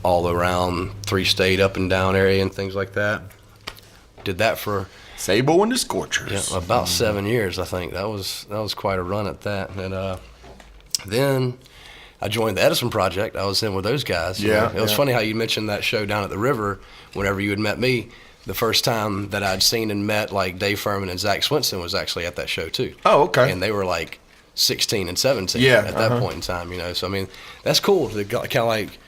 all around 3-state up and down area and things like that. Did that for Sable and the Scorchers. Yeah, about 7 years, I think. That was quite a run at that. And then I joined the Edison Project. I was in with those guys. Yeah. It was funny how you mentioned that show down at the river whenever you had met me. The first time that I'd seen and met like Dave Furman and Zach Swinson was actually at that show too. Oh, okay. And they were like 16 and 17 Yeah, at that point in time, you know. So, I mean, that's cool. To kind of like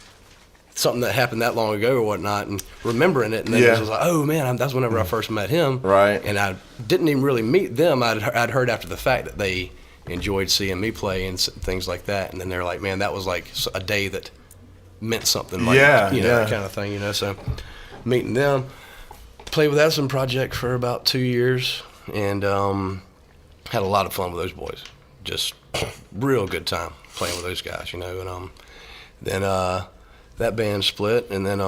something that happened that long ago or whatnot and remembering it. And then it was like, oh, man, that's whenever I first met him. Right. And I didn't even really meet them. I'd heard after the fact that they enjoyed seeing me play and things like that. And then they're like, man, that was like a day that meant something. Like, that kind of thing, you know. So meeting them, played with Edison Project for about 2 years and had a lot of fun with those boys. Just real good time playing with those guys, you know. And then that band split, and then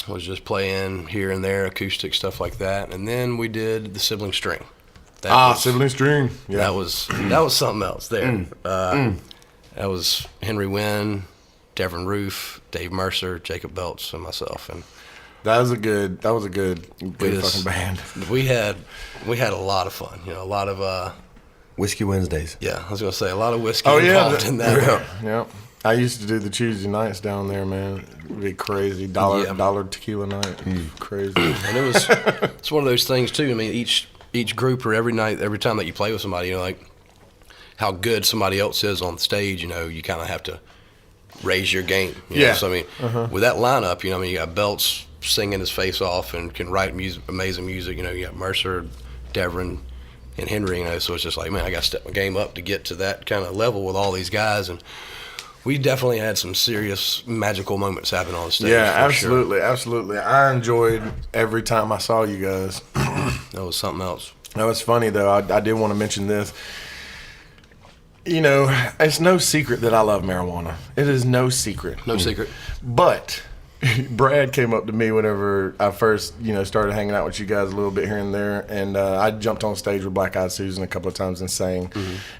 was just playing here and there, acoustic stuff like that. And then we did the Sibling String. Sibling String. Yeah. That was something else there. That was Henry Wynn, Devin Roof, Dave Mercer, Jacob Belts, and myself. And that was a good fucking band. We had a lot of fun, you know, a lot of Whiskey Wednesdays. Yeah, I was gonna say a lot of whiskey involved in that. Yeah. I used to do the Tuesday nights down there, man. It'd be crazy. Dollar tequila night. Crazy. And it's one of those things too. I mean, each group or every night, every time that you play with somebody, you know, like how good somebody else is on stage, you know, you kind of have to raise your game. You know? So I mean, with that lineup, you know, I mean, you got Belts singing his face off and can write music, amazing music. You know, you got Mercer, Devin, and Henry. You know, so it's just like, man, I got to step my game up to get to that kind of level with all these guys. And we definitely had some serious magical moments happen on stage. Yeah, absolutely. I enjoyed every time I saw you guys. That was something else. That was funny, though. I did want to mention this. You know, it's no secret that I love marijuana. It is no secret. No secret. But Brad came up to me whenever I first, you know, started hanging out with you guys a little bit here and there, and I jumped on stage with Black Eyed Susan a couple of times and sang.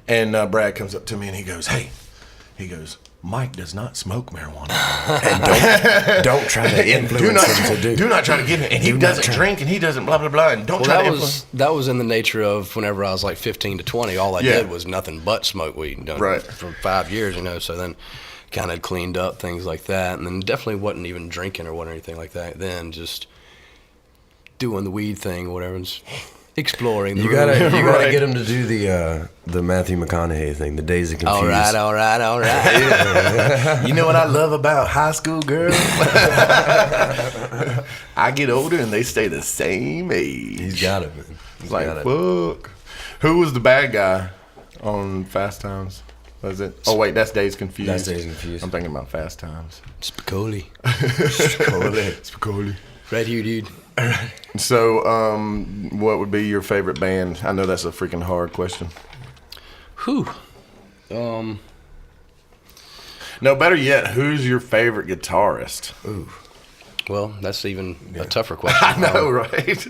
And Brad comes up to me and he goes, Mike does not smoke marijuana. And don't try to influence him to do. Do not try to get him. And he doesn't drink and he doesn't blah, blah, blah. And don't try to influence. That was in the nature of whenever I was like 15 to 20, all I did was nothing but smoke weed. Done for 5 years, you know, so then kind of cleaned up, things like that. And then definitely wasn't even drinking or anything like that. Then just doing the weed thing or whatever. Exploring. You gotta get him to do the Matthew McConaughey thing, the Days of Confused. All right. You know what I love about high school girls? I get older and they stay the same age. He's got it, man. He's like, fuck. Who was the bad guy on Fast Times? Was it? Oh wait, that's Days Confused. That's Days Confused. I'm thinking about Fast Times. Spicoli. Spicoli. Right here, dude. So, what would be your favorite band? I know that's a freaking hard question. Whew. No, better yet, who's your favorite guitarist? Ooh. Well, that's even a tougher question. I know, right?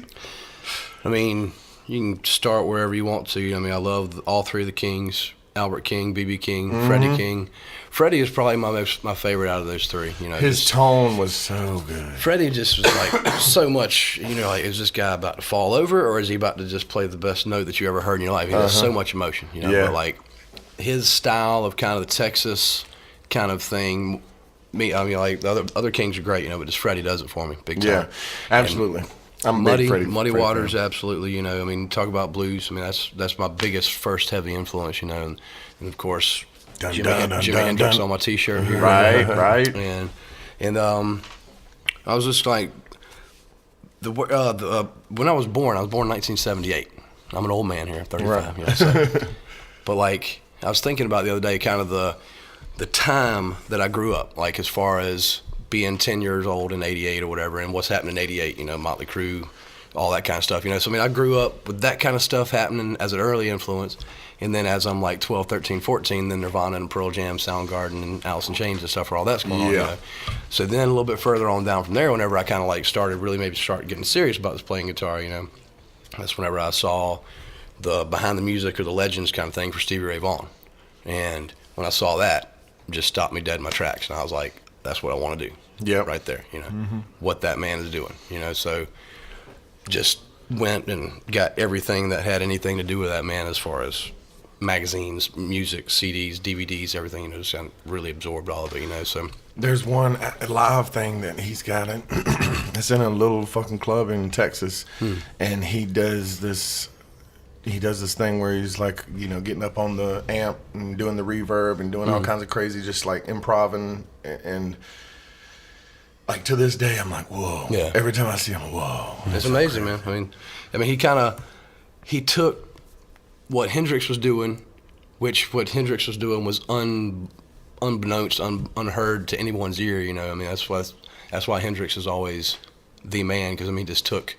I mean, you can start wherever you want to. I mean, I love all three of the Kings. Albert King, B.B. King, Freddie King. Freddie is probably my favorite out of those three. You know, his tone was so good. Freddie just was like so much. You know, like, is this guy about to fall over, or is he about to just play the best note that you ever heard in your life? He has so much emotion. You know, but like his style of kind of the Texas kind of thing. I mean, like the other Kings are great, you know, but just Freddie does it for me, big time. Yeah, absolutely. I'm Muddy Waters, absolutely. You know, I mean, talk about blues. I mean, that's my biggest first heavy influence. You know, and of course, Jimi Hendrix on my T-shirt here. Right. And I was just like when I was born in 1978. I'm an old man here, I'm 35. Right. You know, so. But like I was thinking about the other day, kind of the time that I grew up, like as far as being 10 years old in 88 or whatever, and what's happening in 88, you know, Motley Crue, all that kind of stuff, you know. So, I mean, I grew up with that kind of stuff happening as an early influence, and then as I'm like 12, 13, 14, then Nirvana and Pearl Jam, Soundgarden, and Alice in Chains and stuff, where all that's going on, you know. So then a little bit further on down from there, whenever I kind of like started getting serious about this playing guitar, you know, that's whenever I saw the Behind the Music or the Legends kind of thing for Stevie Ray Vaughan. And when I saw that, it just stopped me dead in my tracks, and I was like, that's what I want to do. Yeah, right there. What that man is doing. So just went and got everything that had anything to do with that man, as far as magazines, music, CDs, DVDs, everything. Just really absorbed all of it. So there's one live thing that he's got in. It's in a little fucking club in Texas, and he does this. He does this thing where he's like, getting up on the amp and doing the reverb and doing all kinds of crazy, just like improvising. And like to this day, I'm like, whoa. Yeah. Every time I see him, whoa. It's amazing, man. I mean, he took what Hendrix was doing, which what Hendrix was doing was unbeknownst, unheard to anyone's ear. I mean, that's why Hendrix is always the man, because he just took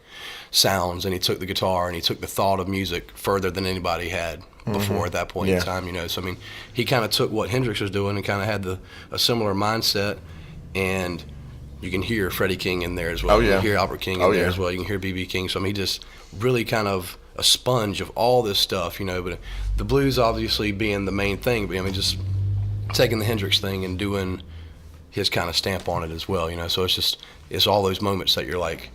sounds, and he took the guitar, and he took the thought of music further than anybody had before at that point in time. So I mean, he kind of took what Hendrix was doing and kind of had a similar mindset, and you can hear Freddie King in there as well. You can hear Albert King in there as well. You can hear B.B. King. So I mean, he just really kind of a sponge of all this stuff. But the blues obviously being the main thing. But I mean, just taking the Hendrix thing and doing his kind of stamp on it as well. So it's all those moments that you're like,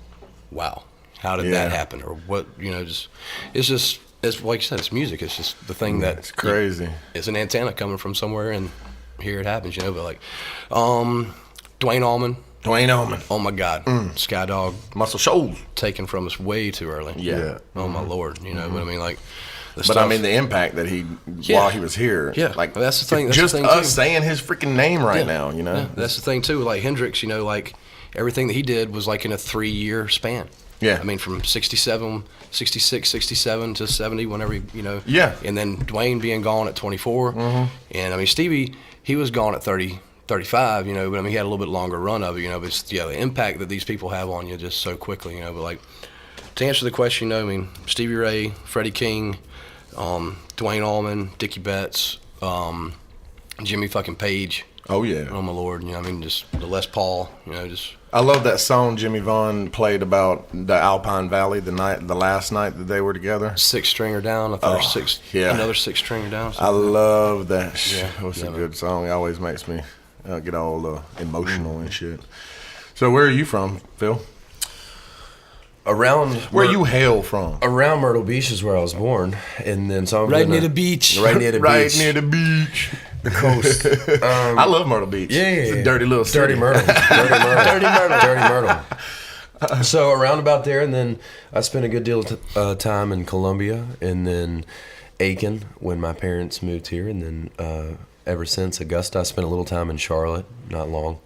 wow. How did that happen, or what? It's like you said, it's music. It's just the thing that it's crazy. It's an antenna coming from somewhere, and here it happens. But like, Dwayne Allman. Oh my God, Sky Dog, Muscle Shoals, taken from us way too early. Yeah. Oh my Lord, But I mean, like. But I mean, the impact that while he was here. Yeah. Like that's the thing. That's just the thing us too. saying his freaking name right now. Yeah. That's the thing too. Like Hendrix, like everything that he did was like in a 3-year span. Yeah. I mean, from 66, 67 to 70, whenever, Yeah. And then Dwayne being gone at 24. And, I mean, Stevie, he was gone at 30, 35, but, I mean, he had a little bit longer run of it, but, the impact that these people have on you just so quickly, But, like, to answer the question, I mean, Stevie Ray, Freddie King, Dwayne Allman, Dickie Betts, Jimmy fucking Page. Oh, yeah. Oh, my Lord. I mean, just the Les Paul, just... I love that song Jimmy Vaughn played about the Alpine Valley the last night that they were together. 6-stringer down. I thought another 6-stringer down. I love that. Yeah, it's a good song. It always makes me get all emotional and shit. So where are you from, Phil? Where you hail from? Around Myrtle Beach is where I was born, and then so right near the beach. Right near the beach. The coast. I love Myrtle Beach. Yeah. It's a dirty little city. Dirty Myrtle. Dirty Myrtle. So around about there, and then I spent a good deal of time in Columbia, and then Aiken when my parents moved here, and then ever since Augusta, I spent a little time in Charlotte, not long.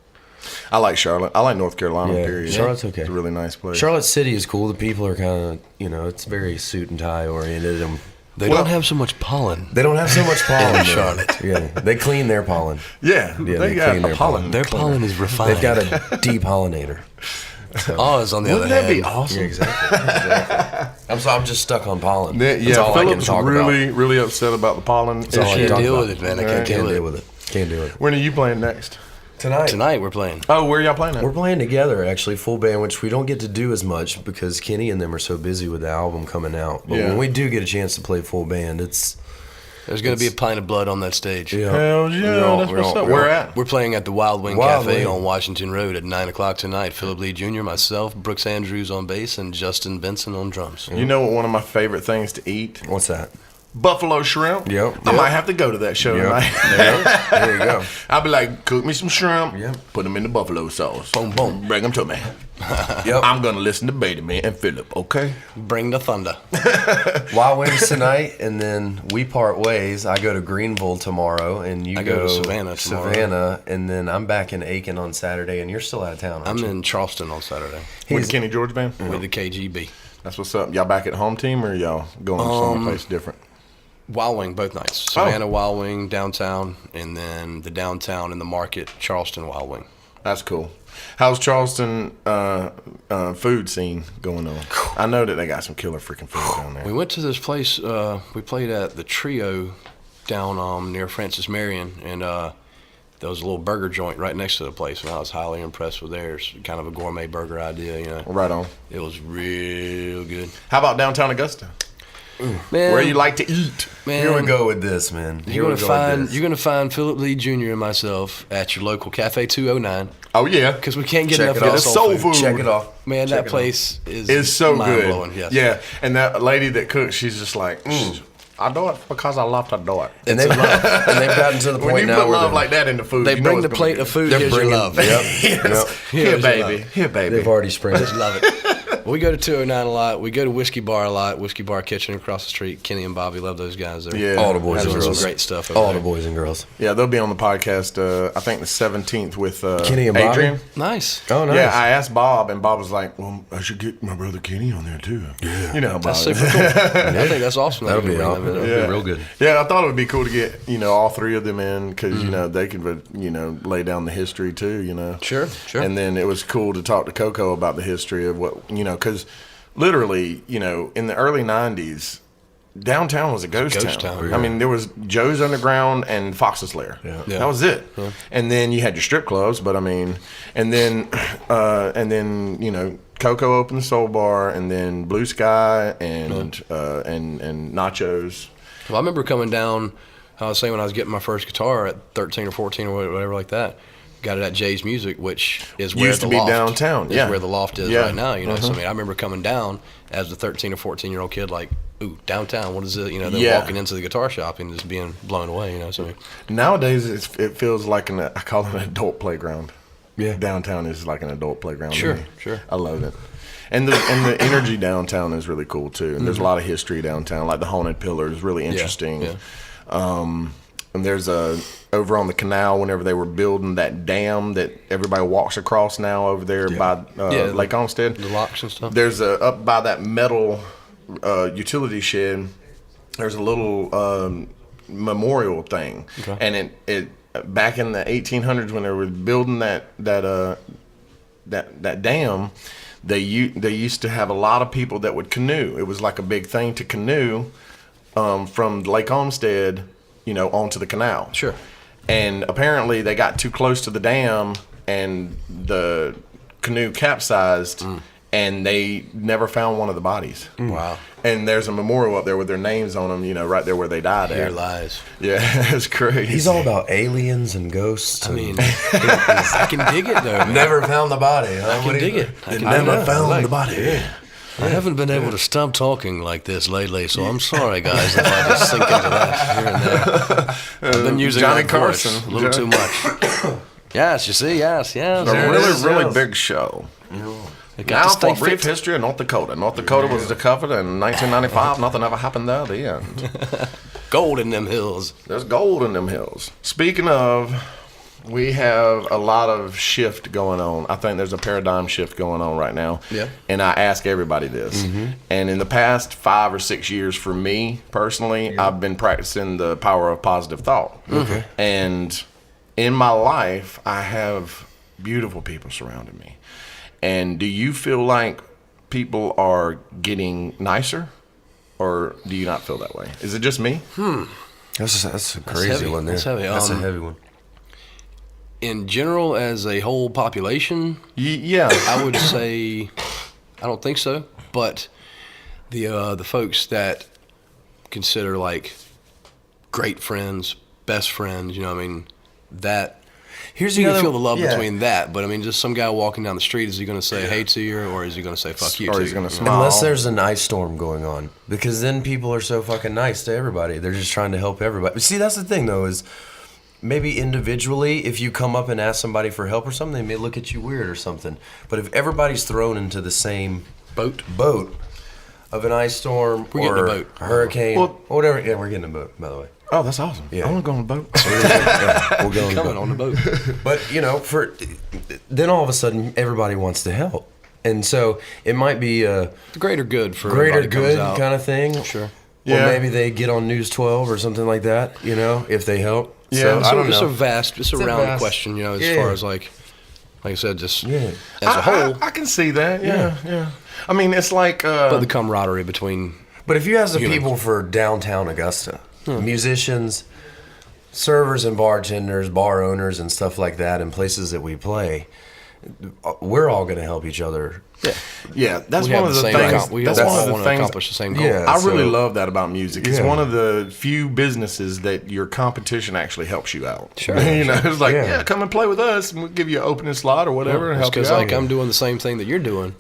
I like Charlotte. I like North Carolina, period. Charlotte's okay. It's a really nice place. Charlotte City is cool. The people are kind of, it's very suit and tie oriented. And they don't have so much pollen. They don't have so much pollen in Charlotte. Yeah, they clean their pollen. Yeah, they got clean a pollen. Their pollen is refined. They've got a depollinator. So. Oz, on the other hand. Wouldn't that be awesome? Yeah, exactly. I'm just stuck on pollen. That's all Phillip's I can talk really upset about the pollen. I can't deal with it, man. I can't deal with it. Can't do it. When are you playing next? Tonight we're playing. Oh, where are y'all playing at? We're playing together, actually, full band, which we don't get to do as much because Kenny and them are so busy with the album coming out. But when we do get a chance to play full band, there's going to be a pint of blood on that stage. Yeah. Hell yeah, that's what's up. Where at? We're playing at the Wild Wing Cafe on Washington Road at 9 o'clock tonight. Phillip Lee Jr., myself, Brooks Andrews on bass, and Justin Benson on drums. You know what one of my favorite things to eat? What's that? Buffalo shrimp. I might have to go to that show tonight. There you go. I'll be like, cook me some shrimp, put them in the buffalo sauce. Boom, boom. Bring them to me. I'm going to listen to Bademie and Phillip, okay? Bring the thunder. Wild Wings tonight, and then we part ways. I go to Greenville tomorrow, and you go to Savannah tomorrow. Savannah, and then I'm back in Aiken on Saturday, and you're still out of town, aren't you? I'm in Charleston on Saturday. With the Kenny George Band? With the KGB. That's what's up. Y'all back at home team, or y'all going someplace different? Wild Wing both nights. Savannah Wild Wing downtown, and then the downtown in the market Charleston Wild Wing. That's cool. How's Charleston food scene going on? I know that they got some killer freaking food down there. We went to this place. We played at the Trio down near Francis Marion, and there was a little burger joint right next to the place, and I was highly impressed with theirs. Kind of a gourmet burger idea, Right on. It was real good. How about downtown Augusta? Man, Where you like to eat. man, Here we go with this, man. You're gonna find Phillip Lee Jr. and myself at your local Cafe 209 Oh, yeah. because we can't get Check enough it of out. the Soul food. Check it off. Man, Check that it place is It's so mind good. blowing. Yes. Yeah, and that lady that cooks, she's just like, I do it because I love to do it. And they've gotten to the When point you now put where love they're- like that in the food, They you know bring it's the gonna plate be of good. food. They're Here's your bringing- love. Yep. Yes. Here, Here's your baby. love. Here, baby. They've already sprinted. Just love it. We go to 209 a lot. We go to Whiskey Bar a lot. Whiskey Bar Kitchen across the street. Kenny and Bobby, love those guys there. Yeah. All the boys Have and some girls. great stuff over All there. the boys and girls. Yeah, they'll be on the podcast, I think the 17th with Kenny and Bobby? Adrian. Nice. Oh, nice. Yeah, I asked Bob, and Bob was like, well, I should get my brother Kenny on there, too. Yeah. You know, Bob. That's super cool. I think that's awesome. That'll be Bring awesome. them in. That'll be real good. Yeah, I thought it would be cool to get, all three of them in because, they could, lay down the history too, Sure. And then it was cool to talk to Coco about the history of what, because literally, in the early 90s, downtown was a ghost town. Yeah. I mean, there was Joe's Underground and Fox's Lair. Yeah. That was it. Yeah. And then you had your strip clubs, but I mean, and then, Coco opened the Soul Bar, and then Blue Sky and Nachos. Well, I remember coming down, I was saying when I was getting my first guitar at 13 or 14 or whatever like that. Got it at Jay's Music, which is where Used the to be loft downtown, is yeah. where the loft is Yeah. right now. So I mean, I remember coming down as a 13 or 14-year-old kid, like, ooh, downtown. What is it? Then walking into the guitar shop and just being blown away. So I mean, Nowadays, it feels like I call it an adult playground. Yeah. Downtown is like an adult playground. to Sure, me. sure. I love it. And the energy downtown is really cool too. And there's a lot of history downtown, like the Haunted Pillar is really interesting. Yeah. And there's over on the canal whenever they were building that dam that everybody walks across now over there by Lake Olmsted. the locks and stuff. There's up by that metal utility shed. There's a little memorial thing, Okay. and it back in the 1800s when they were building that dam, they used to have a lot of people that would canoe. It was like a big thing to canoe from Lake Olmsted, onto the canal. Sure. And apparently they got too close to the dam and the canoe capsized and they never found one of the bodies. Wow. And there's a memorial up there with their names on them, right there where they died Here at. lies. Yeah, it's crazy. He's all about aliens and ghosts. I mean, I can dig it though. Man. never found the body. I can dig it. I can Never dig it. found the body. I haven't been able to stop talking like this lately, so I'm sorry, guys, if I just sink into that here and there. I've been using Johnny that voice Carson. a little too much. Yes, you see, yes. a There it really, is, really yes. big show. It got Now to stay for brief fit. history of North Dakota. North Dakota was discovered in 1995. Nothing ever happened there at the end. Gold in them hills. There's gold in them hills. Speaking of, we have a lot of shift going on. I think there's a paradigm shift going on right now. Yeah. And I ask everybody this. And in the past 5 or 6 years, for me personally, I've been practicing the power of positive thought. Okay. And in my life, I have beautiful people surrounding me. And do you feel like people are getting nicer? Or do you not feel that way? Is it just me? That's a crazy heavy. one there. That's heavy. That's a heavy one. In general, as a whole population, Yeah. I would say I don't think so. But the folks that consider like great friends, best friends, I mean, that Here's you the can other- feel the love yeah. between that. But I mean, just some guy walking down the street, is he going to say hey to you, or is he going to say fuck you? Or to he's you? gonna You know? smile. Unless there's an ice storm going on, because then people are so fucking nice to everybody. They're just trying to help everybody. But see, that's the thing though, is maybe individually, if you come up and ask somebody for help or something, they may look at you weird or something. But if everybody's thrown into the same boat of an ice storm We're getting or a boat. hurricane, Well- or whatever, yeah, we're getting a boat, by the way. Oh, that's awesome. Yeah. I want to go on a boat. Yeah, we'll go on the Coming boat. on the boat. But then all of a sudden everybody wants to help, and so it might be a The greater good for greater everybody comes good out. kind of thing. Sure. Yeah. Or maybe they get on News 12 or something like that. If they help. Yeah, So, I don't It's know. it's a a round vast- question, as Yeah. far as like I said, just Yeah. as a whole. I can see that. Yeah. I mean, it's like. But the camaraderie between But if you ask the Humans. people for downtown Augusta, musicians, servers and bartenders, bar owners and stuff like that, and places that we play, we're all going to help each other. Yeah, that's We one have of the the same things. we That's all one of the want to things. accomplish the same goal. Yeah. I really So- love that about music. It's Yeah. one of the few businesses that your competition actually helps you out. Sure. It's like, Yeah. yeah, come and play with us, and we'll give you an opening slot or whatever, and help you Because out. like I'm doing the same thing that you're doing,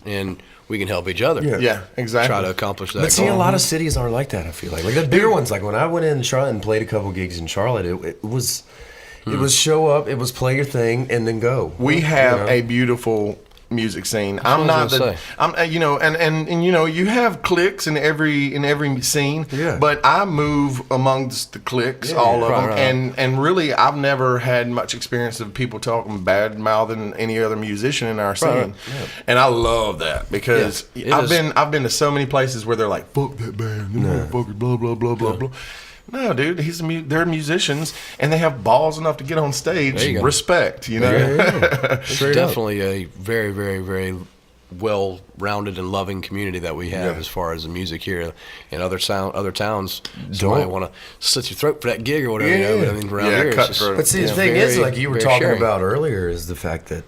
and we can help each other. Yeah, exactly. Try to accomplish that. But see, a goal. lot of cities aren't like that. I feel like the bigger ones. Like when I went in Charlotte and played a couple gigs in Charlotte, it was show up, it was play your thing, and then go. We have a beautiful music scene. I'm what I not was the, gonna say. I'm you know, and you know, you have cliques in every scene. Yeah. But I move amongst the cliques, all of them, right. and really, I've never had much experience of people talking bad mouthing any other musician in our scene, right. and I love that because Yeah, it is. I've been to so many places where they're like, fuck that band, you motherfuckers, blah blah blah blah blah. No, dude, they're musicians and they have balls enough to get on stage. There you go. Respect, you know. It's definitely a very, very, very well-rounded and loving community that we have as far as the music here. In other towns, somebody want to slit your throat for that gig or whatever. You know, but I mean, around here, it's just, cutthroat. But see, the thing is, like you were talking about earlier, is the fact that,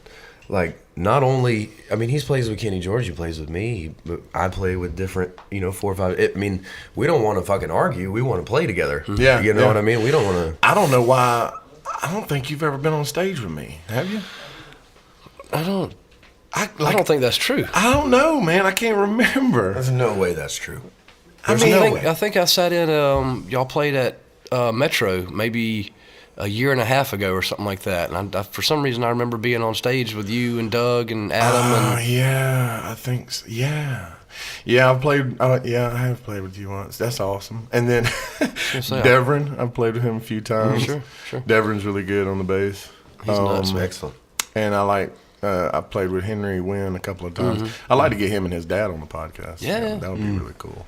like, not only, I mean, he plays with Kenny George, he plays with me, but I play with different, 4 or 5. I mean, we don't want to fucking argue. We want to play together. Yeah, you know what I mean. We don't want to. I don't know why. I don't think you've ever been on stage with me. Have you? I don't I think that's true. I don't know, man. I can't remember. There's no way that's true. I There's mean, no I way. think I sat in. Y'all played at Metro maybe a year and a half ago or something like that. And for some reason, I remember being on stage with you and Doug and Adam. And yeah, I think so. Yeah. Yeah, I've played. Yeah, I have played with you once. That's awesome. And then Devrin, I've played with him a few times. Sure. Devrin's really good on the bass. He's nuts, man. Excellent. And I played with Henry Wynn a couple of times. I'd like to get him and his dad on the podcast. Yeah. That would be really cool.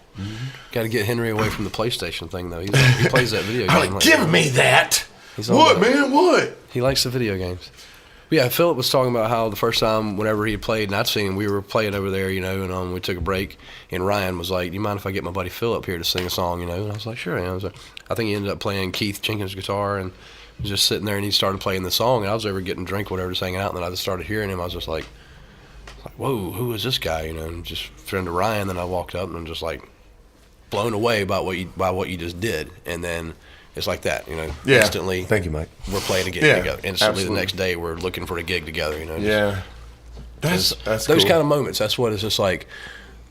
Got to get Henry away from the PlayStation thing though. He plays that video game. I'm like, give me that. He's all What, about it. man? What? He likes the video games. But yeah, Phillip was talking about how the first time whenever he played, and I'd seen him, we were playing over there, and we took a break, and Ryan was like, do you mind if I get my buddy Phillip here to sing a song, And I was like, sure. I think he ended up playing Keith Jenkins' guitar, and was just sitting there, and he started playing the song, and I was over getting a drink, whatever, just hanging out, and then I just started hearing him. I was just like, whoa, who is this guy, and just friend of Ryan. Then I walked up and I'm just like blown away by what you just did, and then it's like that, Yeah. instantly. Thank you, Mike. We're playing a gig Yeah, together. Instantly absolutely. the next day we're looking for a gig together, Yeah. That's those cool. kind of moments. That's what it's just like,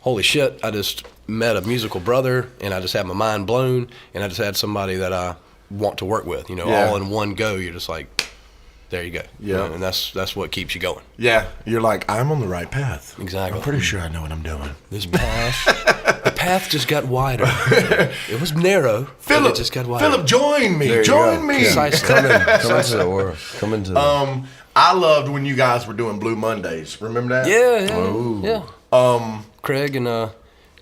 holy shit, I just met a musical brother and I just had my mind blown and I just had somebody that I want to work with, Yeah. all in one go. You're just like, there you go. Yeah. And that's what keeps you going. Yeah, you're like, I'm on the right path. Exactly. I'm pretty sure I know what I'm doing. This path, the path just got wider. It was narrow, but Phillip, it just got wider. Phillip, join me. There you Join go. me. Precisely. Come into the world. Come into the. I loved when you guys were doing Blue Mondays. Remember that? Yeah.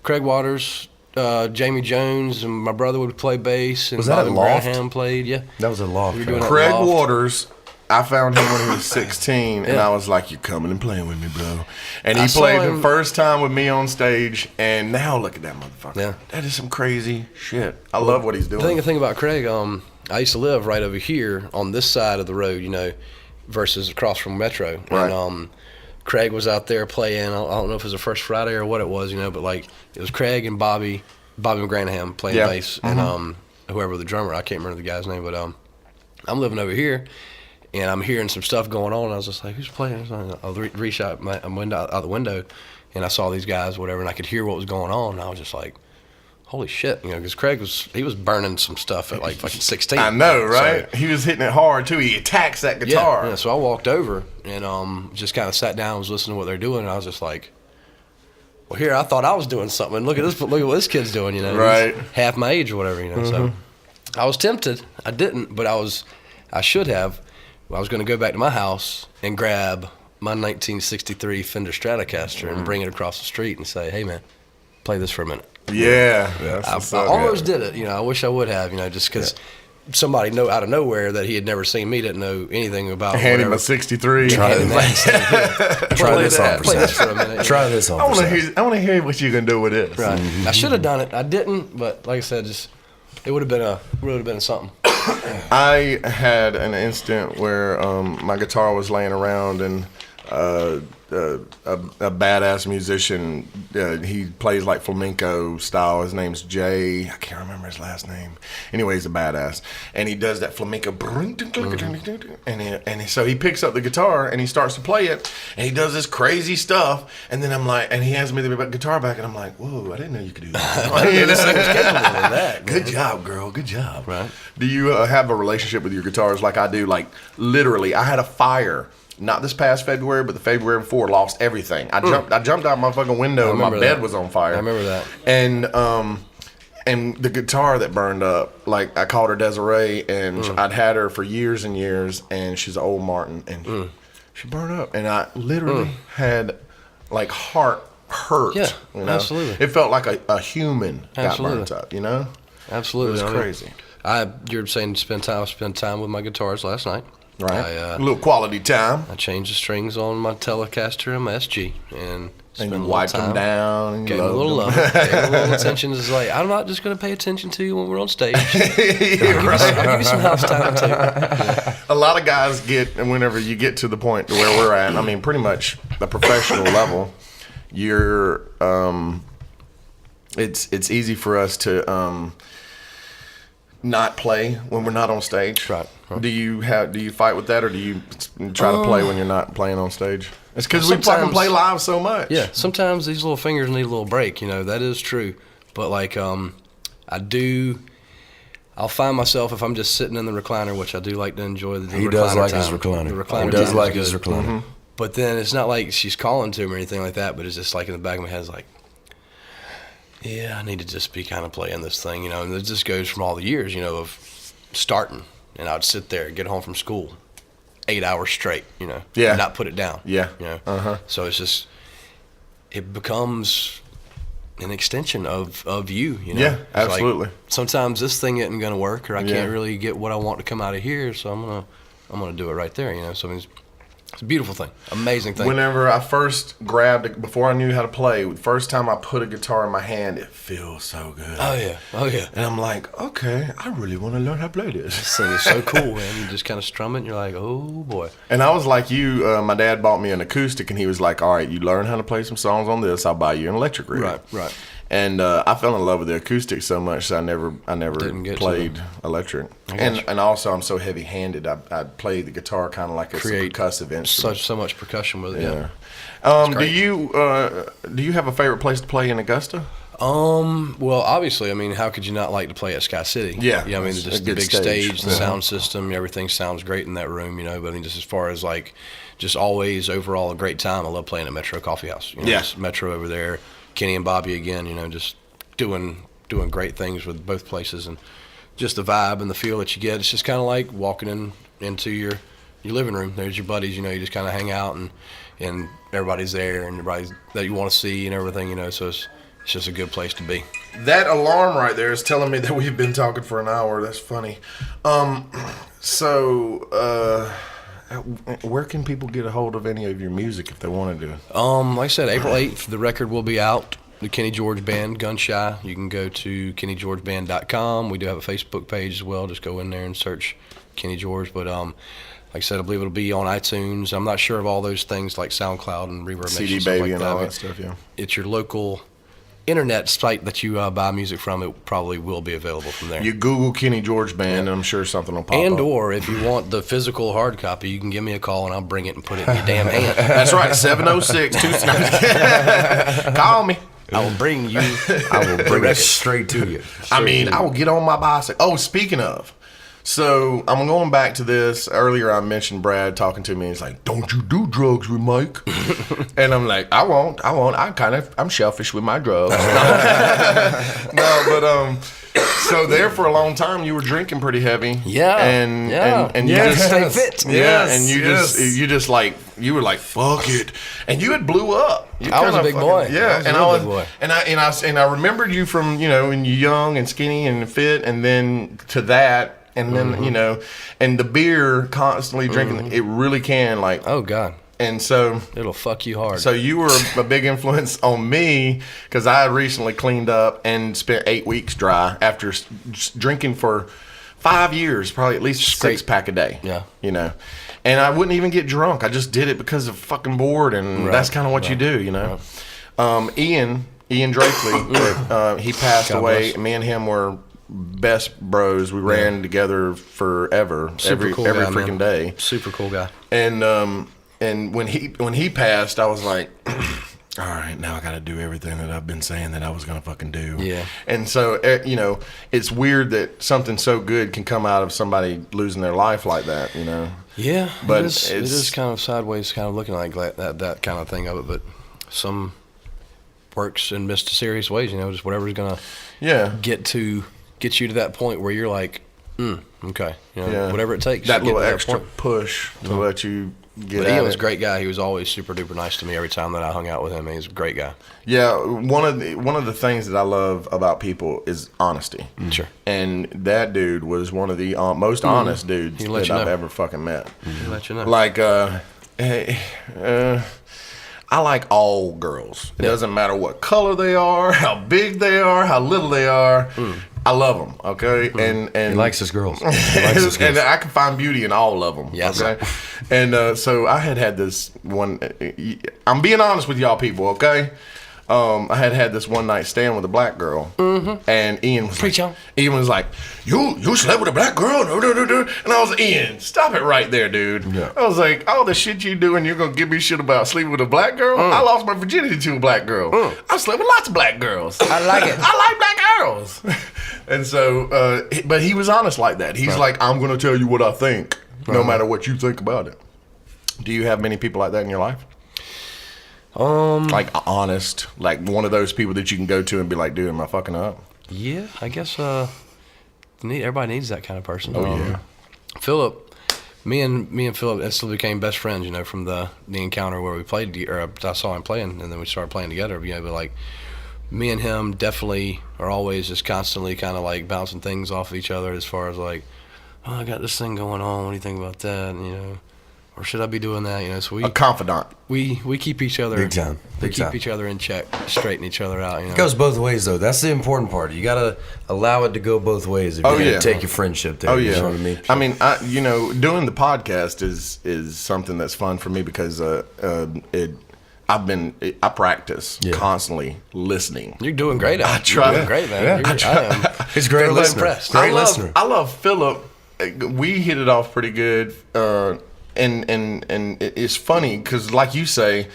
Craig Waters, Jamie Jones, and my brother would play bass. And Was that at Bobby Loft? Graham played. Yeah. That was a loft. We were doing Craig Loft. Waters, I found him when he was 16, and Yeah. I was like, "You're coming and playing with me, bro." And I he saw played the him- first time with me on stage, and now look at that motherfucker. Yeah. That is some crazy shit. I love what he's doing. The thing about Craig, I used to live right over here on this side of the road, versus across from Metro. Right. And Craig was out there playing. I don't know if it was the first Friday or what it was, but like it was Craig and Bobby McGranaham playing Yeah. bass, and whoever the drummer, I can't remember the guy's name, but I'm living over here. And I'm hearing some stuff going on. And I was just like, who's playing? I'll reach out out the window, and I saw these guys, whatever, and I could hear what was going on. And I was just like, holy shit, because Craig was burning some stuff at like fucking 16. I know, So, right? He was hitting it hard too. He attacks that guitar. yeah. So I walked over and just kind of sat down, was listening to what they're doing, and I was just like, well, here I thought I was doing something. Look at this! Look at what this kid's doing. Right. He's half my age or whatever. So I was tempted. I didn't, but I should have. I was going to go back to my house and grab my 1963 Fender Stratocaster and bring it across the street and say, "Hey, man, play this for a minute." Yeah. I almost did it. I wish I would have. Just because somebody out of nowhere that he had never seen me didn't know anything about. Hand him whatever. a 63. Try Handed this. me that. Try this on Play this percent. for a minute. Try this on I want to percent. hear what you can do with this. Right. I should have done it. I didn't, but like I said, it would have been something. I had an instant where my guitar was laying around and a badass musician. He plays like flamenco style. His name's Jay. I can't remember his last name. Anyway, he's a badass, and he does that flamenco. So he picks up the guitar and he starts to play it, and he does this crazy stuff. And then I'm like, and he hands me the guitar back, and I'm like, whoa, I didn't know you could do that. Good job, girl. Good job. Right. Do you have a relationship with your guitars like I do? Like literally, I had a fire. Not this past February, but the February before, lost everything. I jumped out my fucking window and my bed was on fire. I remember that. And the guitar that burned up, like I called her Desiree, and I'd had her for years and years, and she's an old Martin, and she burned up, and I literally had like heart hurt. Yeah, you know? absolutely. It felt like a human got burnt up. You know, absolutely. It was crazy. You're saying spend time with my guitars last night. Right, a little quality time. I changed the strings on my Telecaster and my SG, and you wiped them down. And gave them a little love, gave them a little attention. It's like, I'm not just going to pay attention to you when we're on stage. I'll give you some house time too. Yeah. A lot of guys get, and whenever you get to the point to where we're at, I mean, pretty much the professional level, you're. It's easy for us to not play when we're not on stage. Right. Do you fight with that, or do you try to play when you're not playing on sage? It's because we fucking play live so much. Yeah, sometimes these little fingers need a little break. That is true. But like, I'll find myself if I'm just sitting in the recliner, which I do like to enjoy the recliner. He does like time. his recliner. The recliner. He does like his recliner. Mm-hmm. But then it's not like she's calling to him or anything like that. But it's just like in the back of my head, it's like, yeah, I need to just be kind of playing this thing, And it just goes from all the years, of starting. And I'd sit there, get home from school, 8 hours straight, and not put it down. Yeah. So it's just, it becomes an extension of you, Yeah, It's absolutely. like, sometimes this thing isn't going to work, or I can't really get what I want to come out of here, so I'm gonna do it right there, So I mean, it's a beautiful thing, amazing thing. Whenever I first grabbed it, before I knew how to play, the first time I put a guitar in my hand, it feels so good. Oh yeah. And I'm like, okay, I really want to learn how to play this. This thing is so cool, man. You just kind of strum it, and you're like, oh boy. And I was like you. My dad bought me an acoustic, and he was like, all right, you learn how to play some songs on this, I'll buy you an electric rig. Right. And I fell in love with the acoustic so much that I never played electric. And also I'm so heavy-handed. I play the guitar kind of like it's a percussive instrument. So much percussion with it. Yeah. Do you have a favorite place to play in Augusta? Well, obviously, I mean, how could you not like to play at Sky City? Yeah. I mean, just the big stage, the sound system, everything sounds great in that room, But I mean, just as far as like, just always overall a great time. I love playing at Metro Coffee House. Just Metro over there. Kenny and Bobby again, just doing great things with both places, and just the vibe and the feel that you get. It's just kind of like walking into your living room. There's your buddies, you just kind of hang out, and everybody's there, and everybody that you want to see and everything, So it's just a good place to be. That alarm right there is telling me that we've been talking for an hour. That's funny. Where can people get a hold of any of your music if they want to do it? Like I said, April 8th, the record will be out. The Kenny George Band, Gun Shy. You can go to KennyGeorgeBand.com. We do have a Facebook page as well. Just go in there and search Kenny George. But like I said, I believe it'll be on iTunes. I'm not sure of all those things like SoundCloud and Reverb CD Nation, Baby like and all that stuff, yeah. It's your local internet site that you buy music from. It probably will be available from there. You Google Kenny George Band, and I'm sure something will pop up. And or if you want the physical hard copy, you can give me a call and I'll bring it and put it in your damn hand. That's right, 706-2... Call me. I will bring it straight to you. I will get on my bicycle. Oh, speaking of, so I'm going back to this. Earlier I mentioned Brad talking to me. He's like, don't you do drugs with Mike? And I'm like, I won't. I'm selfish with my drugs. No, but so there for a long time you were drinking pretty heavy. Yeah. And you just stay fit. Yeah, and you were like, fuck it. And you had blew up. I was a big boy. Yeah, I remembered you from, when you're young and skinny and fit, and then to that. And then, and the beer, constantly drinking, it really can, like... Oh, God. And so... It'll fuck you hard. So you were a big influence on me, because I had recently cleaned up and spent 8 weeks dry after drinking for 5 years, probably at least a 6-pack a day. Yeah. And I wouldn't even get drunk. I just did it because of fucking bored, and that's kind of what you do, you know. Ian Drakely, he passed away. Me and him were best bros. We ran together forever, every freaking day. Super cool guy. And when he passed, I was like, all right, now I got to do everything that I've been saying that I was going to fucking do. Yeah. And so, you know, it's weird that something so good can come out of somebody losing their life like that, you know. Yeah, but it is kind of sideways, kind of looking like that kind of thing of it. But some works in mysterious ways, you know, just whatever's gonna get you to that point where you're like, okay, you know, whatever it takes. That little extra push to let you get. But Ian was a great guy. He was always super duper nice to me every time that I hung out with him. He's a great guy. Yeah, one of the things that I love about people is honesty. Sure. And that dude was one of the most honest dudes that I've ever fucking met. He'll let you know. Like, I like all girls. It doesn't matter what color they are, how big they are, how little they are. I love them, okay? And he likes his girls. He likes his girls. And I can find beauty in all of them, yes. Okay? And so I had this one. I'm being honest with y'all people, okay? I had this one night stand with a black girl, and Ian was like, "You slept with a black girl?" And I was like, "Ian, stop it right there, dude." Yeah. I was like, "All the shit you do, and you're gonna give me shit about sleeping with a black girl? I lost my virginity to a black girl. I slept with lots of black girls. I like it. I like black girls." And so, but he was honest like that. He's like, "I'm gonna tell you what I think, no matter what you think about it." Do you have many people like that in your life? Like honest, like one of those people that you can go to and be like, "Dude, am I fucking up?" Yeah, I guess everybody needs that kind of person. Oh yeah. Phillip, me and Phillip instantly became best friends. You know, from the encounter where we played, or I saw him playing, and then we started playing together. You know, but like me and him definitely are always just constantly kind of like bouncing things off of each other as far as like, "Oh, I got this thing going on. What do you think about that?" And, you know. Or should I be doing that? You know, so a confidant. We keep each other big time. We keep each other in check, straighten each other out. You know? It goes both ways though. That's the important part. You gotta allow it to go both ways. If you're gonna take your friendship there. Oh yeah. You know what I mean? I mean, you know, doing the podcast is something that's fun for me because I practice constantly listening. You're doing great. I try. You're doing great, man. Yeah. I am. He's a great listener. Impressed. Great listener. I love Phillip. We hit it off pretty good. And it's funny because, like you say,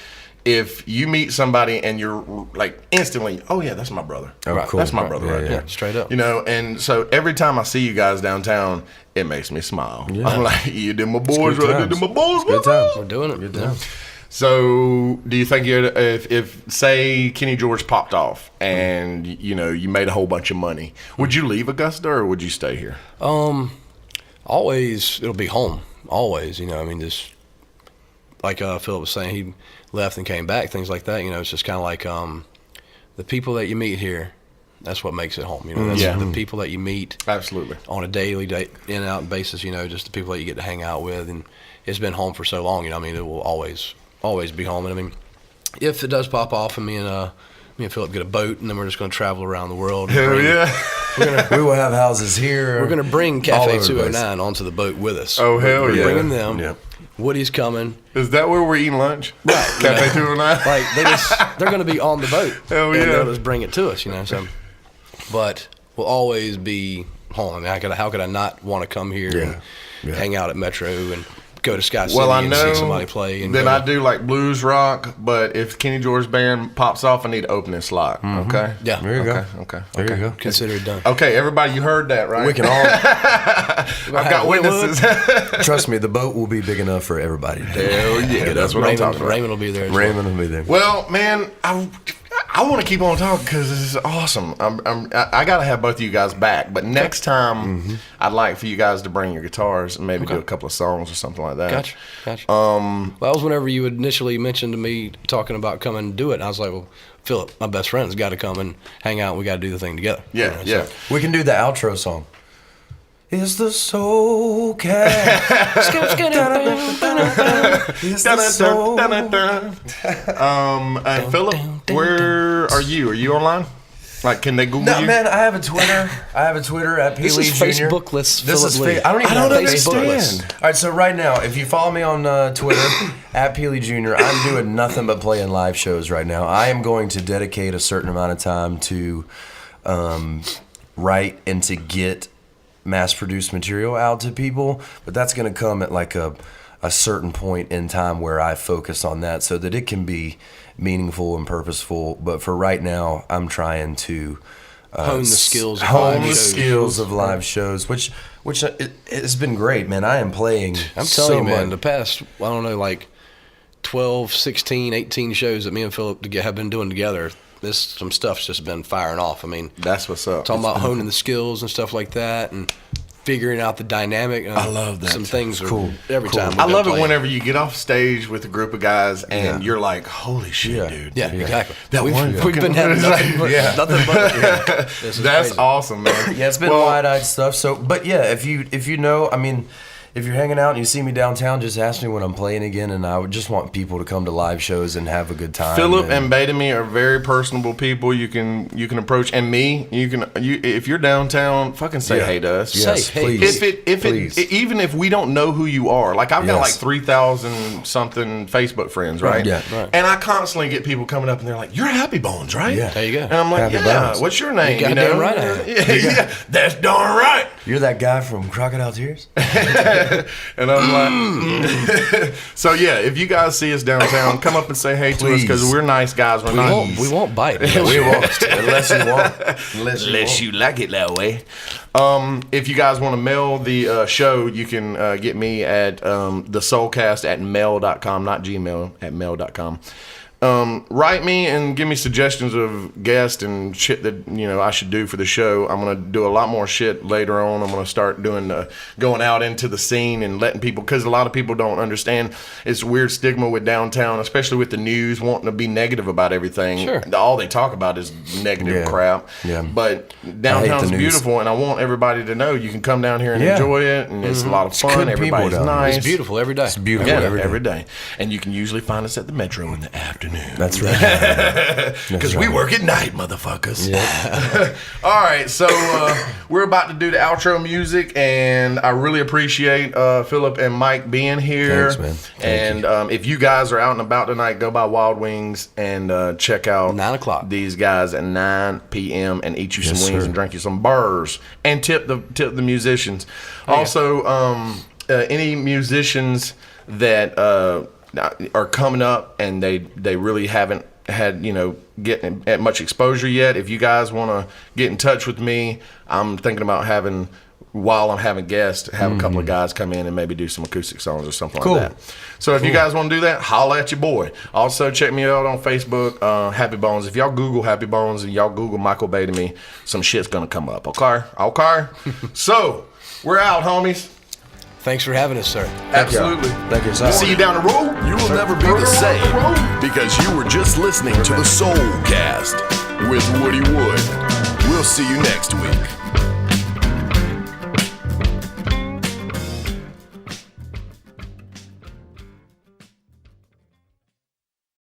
if you meet somebody and you're like instantly, "Oh yeah, that's my brother. Oh, cool. That's my brother right there." Yeah, straight up. You know, and so every time I see you guys downtown, it makes me smile. Yeah. I'm like, "You did my boys right there, did my boys." Good times. We're doing it. Good times. So, do you think if say Kenny George popped off and you know you made a whole bunch of money, would you leave Augusta or would you stay here? Always, it'll be home. Always, you know, I mean, just like Phillip was saying, he left and came back, things like that. You know, it's just kind of like the people that you meet here, that's what makes it home. You know, that's the people that you meet absolutely on a daily, in and out basis. You know, just the people that you get to hang out with, and it's been home for so long. You know, I mean, it will always be home. And I mean, if it does pop off, and me and Phillip get a boat, and then we're just going to travel around the world. Hell yeah. We will have houses here. We're going to bring Cafe 209 onto the boat with us. Oh, hell yeah. Bringing them. Yeah. Woody's coming. Is that where we're eating lunch? Right. Cafe 209? Like, they're going to be on the boat. Hell yeah. And they'll just bring it to us, you know. So, but we'll always be home. I mean, how could I not want to come here and hang out at Metro and go to Sky City and see somebody play? And then I do like blues rock, but if Kenny George band pops off, I need an opening slot. Okay? Yeah. There you go. Okay. There you go. Consider it done. Okay, everybody, you heard that, right? We can all. I've got witnesses. Trust me, the boat will be big enough for everybody. Hell yeah, that's what I'm talking about. Raymond will be there. Raymond will be there. Well, man, I want to keep on talking because this is awesome. I got to have both of you guys back, but next time I'd like for you guys to bring your guitars and maybe do a couple of songs or something like that. Gotcha. Well, that was whenever you initially mentioned to me talking about coming and do it, and I was like, well, Phillip, my best friend's got to come and hang out. We got to do the thing together. Yeah, you know, so. We can do the outro song. It's the Soulcast. It's the Soul. Phillip, where are you? Are you online? Like, can they Google No, you? man, I have a Twitter. at This is Phillip Jr. Facebookless This is Phillip Lee. I don't even have a Facebook. understand. All right, so right now, if you follow me on Twitter at Phillip Jr., I'm doing nothing but playing live shows right now. I am going to dedicate a certain amount of time to write and to get mass-produced material out to people, but that's going to come at like a certain point in time where I focus on that so that it can be meaningful and purposeful. But for right now, I'm trying to hone the skills of live shows, which it has been great, man. I am playing. I'm telling you, man, the past, I don't know, like 12, 16, 18 shows that me and Phillip have been doing together, some stuff's just been firing off. I mean, that's what's up. Talking about honing the skills and stuff like that, and figuring out the dynamic. I love that. Some things are cool. Every time. I love it whenever you get off stage with a group of guys and you're like, "Holy shit, dude!" Yeah, exactly. That we've been having nothing but This is That's crazy. awesome, man. Yeah, it's been wide-eyed stuff. So, but yeah, if you know, I mean, if you're hanging out and you see me downtown, just ask me when I'm playing again, and I would just want people to come to live shows and have a good time. Phillip and Bademie are very personable people. You can approach, and me, if you're downtown, fucking say hey to us. Yes, please. If even if we don't know who you are, like I've got like 3,000 something Facebook friends, right? Yeah. Right. And I constantly get people coming up and they're like, "You're Happy Bones, right?" Yeah. There you go. And I'm like, Happy "Yeah, Bones. what's your name?" You goddamn right I am. Yeah, that's darn right. You're that guy from Crocodile Tears? And I'm like, so yeah, if you guys see us downtown, come up and say hey to us because we're nice guys. We're not. We won't bite. We won't, unless you like it that way. If you guys want to mail the show, you can get me at the Soulcast at mail.com, not Gmail, at mail.com. Write me and give me suggestions of guests and shit that I should do for the show. I'm gonna do a lot more shit later on. I'm gonna start doing going out into the scene and letting people, because a lot of people don't understand. It's a weird stigma with downtown, especially with the news wanting to be negative about everything. Sure. All they talk about is negative crap. Yeah. But downtown's beautiful, and I want everybody to know you can come down here and enjoy it, and it's a lot of fun. Everybody's nice. It's beautiful every day. It's beautiful every day. And you can usually find us at the Metro in the afternoon. That's right. Because we work at night, motherfuckers. Yeah. All right, so we're about to do the outro music, and I really appreciate Phillip and Mike being here. Thanks, man. And if you guys are out and about tonight, go by Wild Wings and check out 9 o'clock. These guys at 9 p.m. and eat you some wings and drink you some burrs and tip the musicians. Also, any musicians that are coming up and they really haven't had getting at much exposure yet. If you guys want to get in touch with me, I'm thinking about while I'm having guests, have a couple of guys come in and maybe do some acoustic songs or something like that. So if you guys want to do that, holla at your boy. Also check me out on Facebook, Happy Bones. If y'all Google Happy Bones and y'all Google Micheal Bademie, some shit's gonna come up. Okay. So we're out, homies. Thanks for having us, sir. Absolutely. Thank you. We'll see you down the road. You will never be the same because you were just listening to the Soulcast with Woody Wood. We'll see you next week.